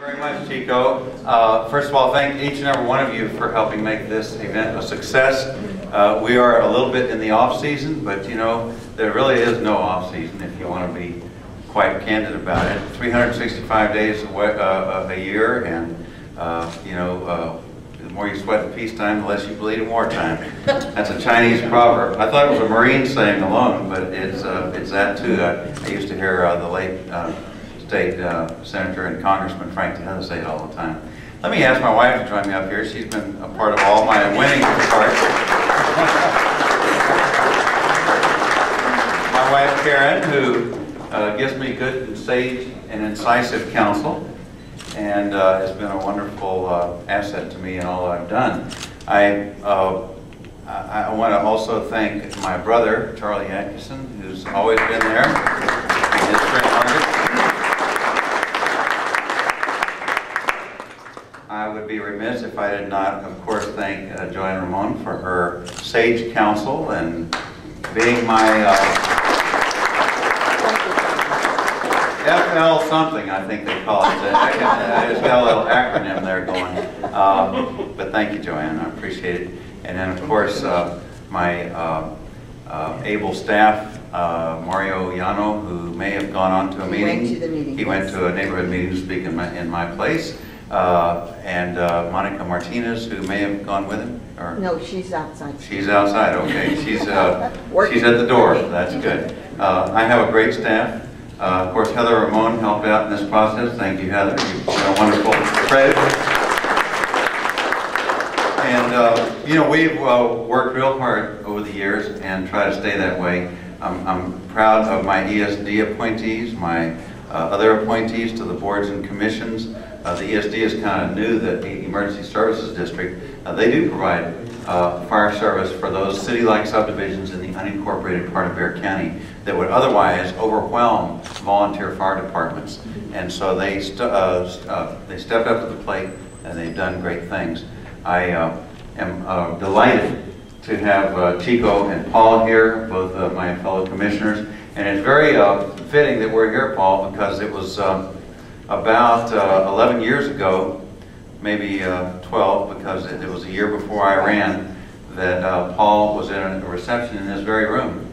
Very much, Chico. First of all, thank each and every one of you for helping make this event a success. We are a little bit in the off season, but you know, there really is no off season if you want to be quite candid about it. 365 days a year, and you know, the more you sweat in peacetime, the less you bleed in wartime. That's a Chinese proverb. I thought it was a Marine saying alone, but it's that too. I used to hear the late State Senator and Congressman Frank Tanetta say it all the time. Let me ask my wife to join me up here. She's been a part of all my winning parts. My wife Karen, who gives me good and sage and incisive counsel, and has been a wonderful asset to me in all I've done. I want to also thank my brother Charlie Adkisson, who's always been there. And his friend Margaret. I would be remiss if I did not, of course, thank Joanne Ramon for her sage counsel and being my FL something, I think they call it. I just got a little acronym there going. But thank you, Joanne. I appreciate it. And then, of course, my able staff, Mario Yano, who may have gone on to a meeting. He went to the meeting. He went to a neighborhood meeting to speak in my place. And Monica Martinez, who may have gone with him? Or? No, she's outside. She's outside, okay. She's at the door. That's good. I have a great staff. Of course, Heather Ramon helped out in this process. Thank you, Heather. You've been a wonderful credit. And, you know, we've worked real hard over the years and try to stay that way. I'm proud of my ESD appointees, my other appointees to the boards and commissions. The ESD is kind of new, the Emergency Services District. They do provide fire service for those city-like subdivisions in the unincorporated part of Bexar County that would otherwise overwhelm volunteer fire departments. And so they stepped up to the plate, and they've done great things. I am delighted to have Chico and Paul here, both of my fellow commissioners. And it's very fitting that we're here, Paul, because it was about 11 years ago, maybe 12, because it was a year before I ran, that Paul was in a reception in this very room.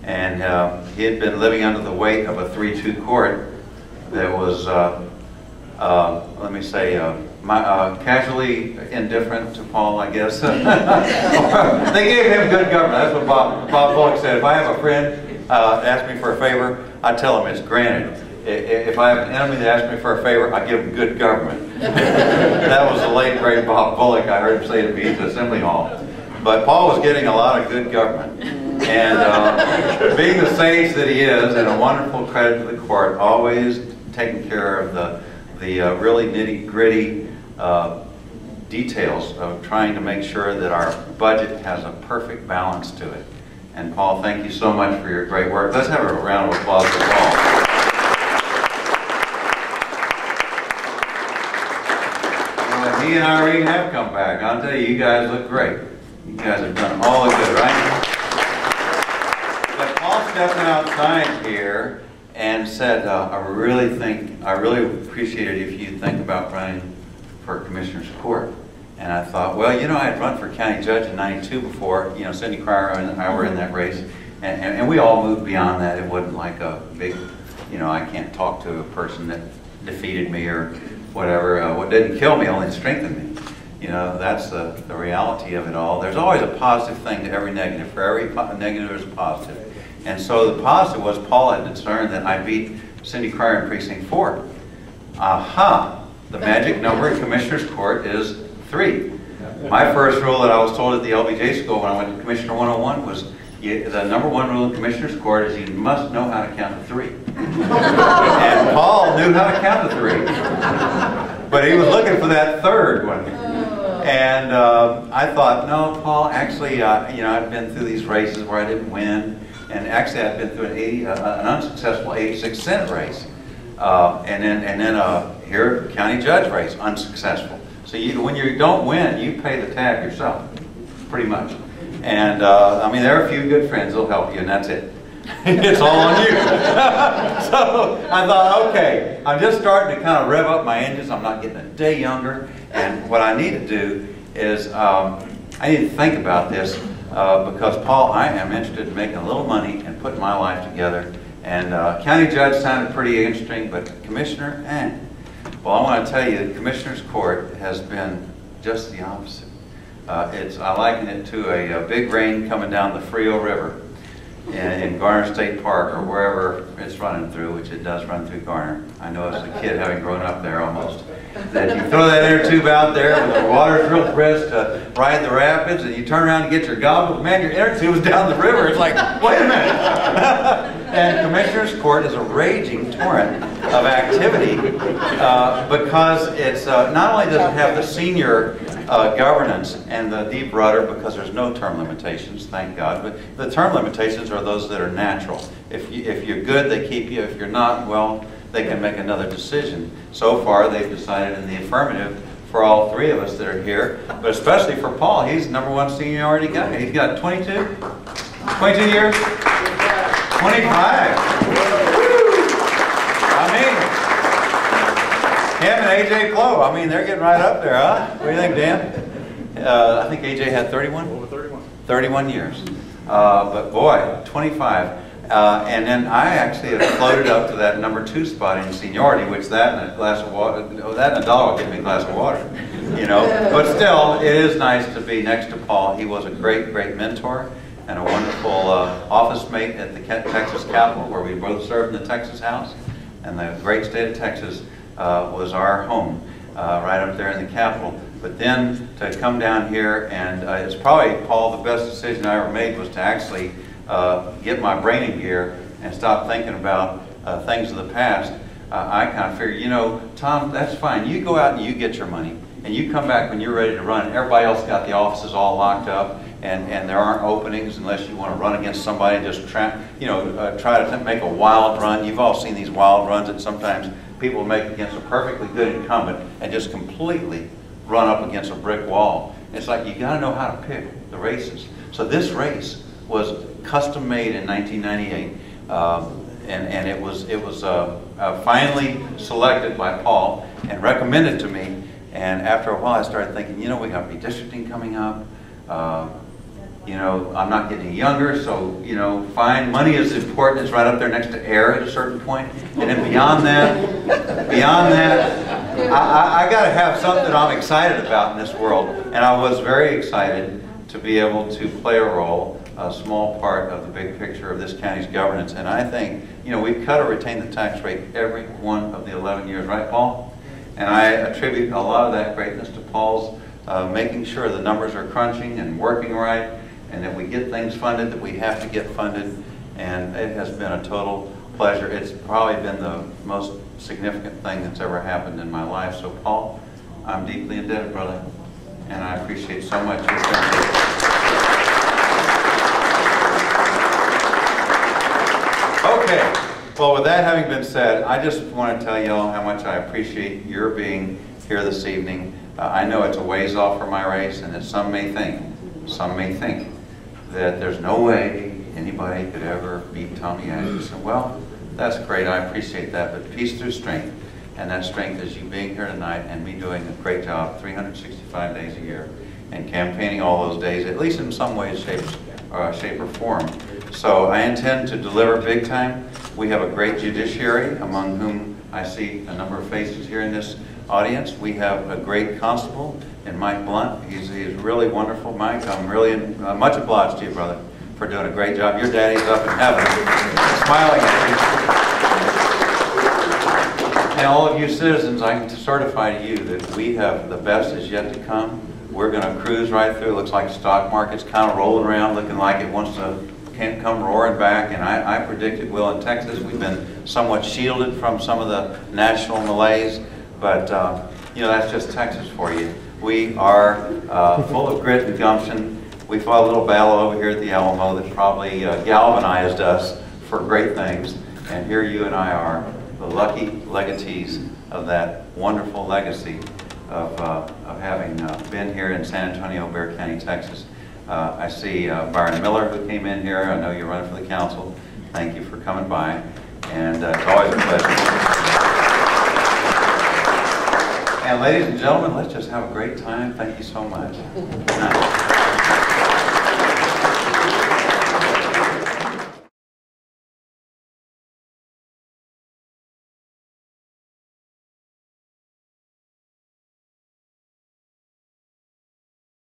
And he had been living under the weight of a 3-2 court that was, let me say, casually indifferent to Paul, I guess. They gave him good government. That's what Bob Bullock said. If I have a friend ask me for a favor, I tell him it's granted. If I have an enemy that asks me for a favor, I give him good government. That was the late great Bob Bullock. I heard him say to me at the Assembly Hall. But Paul was getting a lot of good government. And being the sage that he is, and a wonderful credit to the court, always taking care of the really nitty-gritty details of trying to make sure that our budget has a perfect balance to it. And Paul, thank you so much for your great work. Let's have a round of applause for Paul. He and Irene have come back. I'll tell you, you guys look great. You guys have done all the good, right? But Paul stepping outside here and said, I really appreciate it if you think about running for Commissioner's Court. And I thought, well, you know, I had run for county judge in '92 before, you know, Cindy Cryer and I were in that race. And we all moved beyond that. It wasn't like a big, you know, I can't talk to a person that defeated me or whatever. What didn't kill me only strengthened me. You know, that's the reality of it all. There's always a positive thing to every negative. For every negative, there's a positive. And so the positive was Paul had discerned that I beat Cindy Cryer in Precinct 4. Aha! The magic number in Commissioner's Court is 3. My first rule that I was told at the LBJ school when I went to Commissioner 101 was the number 1 rule in Commissioner's Court is you must know how to count to 3. And Paul knew how to count to 3. But he was looking for that third one. And I thought, no, Paul, actually, you know, I've been through these races where I didn't win. And actually, I've been through an unsuccessful 86 Senate race. And then here, county judge race, unsuccessful. So when you don't win, you pay the tab yourself, pretty much. And I mean, there are a few good friends that'll help you, and that's it. It's all on you. So I thought, okay, I'm just starting to kind of rev up my engines. I'm not getting a day younger. And what I need to do is I need to think about this because, Paul, I am interested in making a little money and putting my life together. And county judge sounded pretty interesting, but commissioner, Well, I want to tell you, the Commissioner's Court has been just the opposite. I liken it to a big rain coming down the Frio River in Garner State Park or wherever it's running through, which it does run through Garner. I know as a kid, having grown up there almost, that you throw that inner tube out there when the water's real brisk to ride the rapids, and you turn around and get your goggles. Man, your inner tube's down the river. It's like, wait a minute. And Commissioner's Court is a raging torrent of activity because it's not only does it have the senior governance and the deep rudder, because there's no term limitations, thank God, but the term limitations are those that are natural. If you're good, they keep you. If you're not, well, they can make another decision. So far, they've decided in the affirmative for all three of us that are here, but especially for Paul. He's the #1 seniority guy. He's got 22? 22 years? 25. I mean, him and AJ Clough, I mean, they're getting right up there, huh? What do you think, Dan? I think AJ had 31? Over 31. 31 years. But boy, 25. And then I actually have floated up to that #2 spot in seniority, which that and a glass of water, that and a dollar will give me a glass of water, you know. But still, it is nice to be next to Paul. He was a great, great mentor and a wonderful office mate at the Texas Capitol, where we both served in the Texas House. And the great state of Texas was our home, right up there in the Capitol. But then to come down here, and it's probably, Paul, the best decision I ever made was to actually get my brain in gear and stop thinking about things of the past. I kind of figured, you know, Tom, that's fine. You go out and you get your money, and you come back when you're ready to run. Everybody else got the offices all locked up, and there aren't openings unless you want to run against somebody and just try to make a wild run. You've all seen these wild runs that sometimes people make against a perfectly good incumbent and just completely run up against a brick wall. It's like you got to know how to pick the races. So this race was custom made in 1998, and it was finally selected by Paul and recommended to me. And after a while, I started thinking, you know, we got redistricting coming up. You know, I'm not getting younger, so, you know, fine. Money is important. It's right up there next to air at a certain point. And then beyond that, I got to have something I'm excited about in this world. And I was very excited to be able to play a role, a small part of the big picture of this county's governance. And I think, you know, we've cut or retained the tax rate every one of the 11 years, right, Paul? And I attribute a lot of that greatness to Paul's making sure the numbers are crunching and working right, and that we get things funded that we have to get funded. And it has been a total pleasure. It's probably been the most significant thing that's ever happened in my life. So, Paul, I'm deeply indebted, brother, and I appreciate so much your friendship. Okay, well, with that having been said, I just want to tell you all how much I appreciate your being here this evening. I know it's a ways off for my race, and that some may think that there's no way anybody could ever beat Tommy Adkisson. Well, that's great, I appreciate that, but peace through strength, and that strength is you being here tonight and me doing a great job 365 days a year and campaigning all those days, at least in some ways, shape or form. So I intend to deliver big time. We have a great judiciary, among whom I see a number of faces here in this audience. We have a great constable in Mike Blunt. He's really wonderful. Mike, I'm really much obliged to you, brother, for doing a great job. Your daddy's up in heaven, smiling at you. And all of you citizens, I can certify to you that we have the best is yet to come. We're going to cruise right through. It looks like the stock market's kind of rolling around, looking like it wants to come roaring back, and I predict it will in Texas. We've been somewhat shielded from some of the national malaise, but you know, that's just Texas for you. We are full of grit and gumption. We fought a little battle over here at the Alamo that probably galvanized us for great things, and here you and I are, the lucky legatees of that wonderful legacy of having been here in San Antonio, Bexar County, Texas. I see Byron Miller, who came in here. I know you're running for the council. thank you for coming by, and it's always a pleasure. And ladies and gentlemen, let's just have a great time. Thank you so much.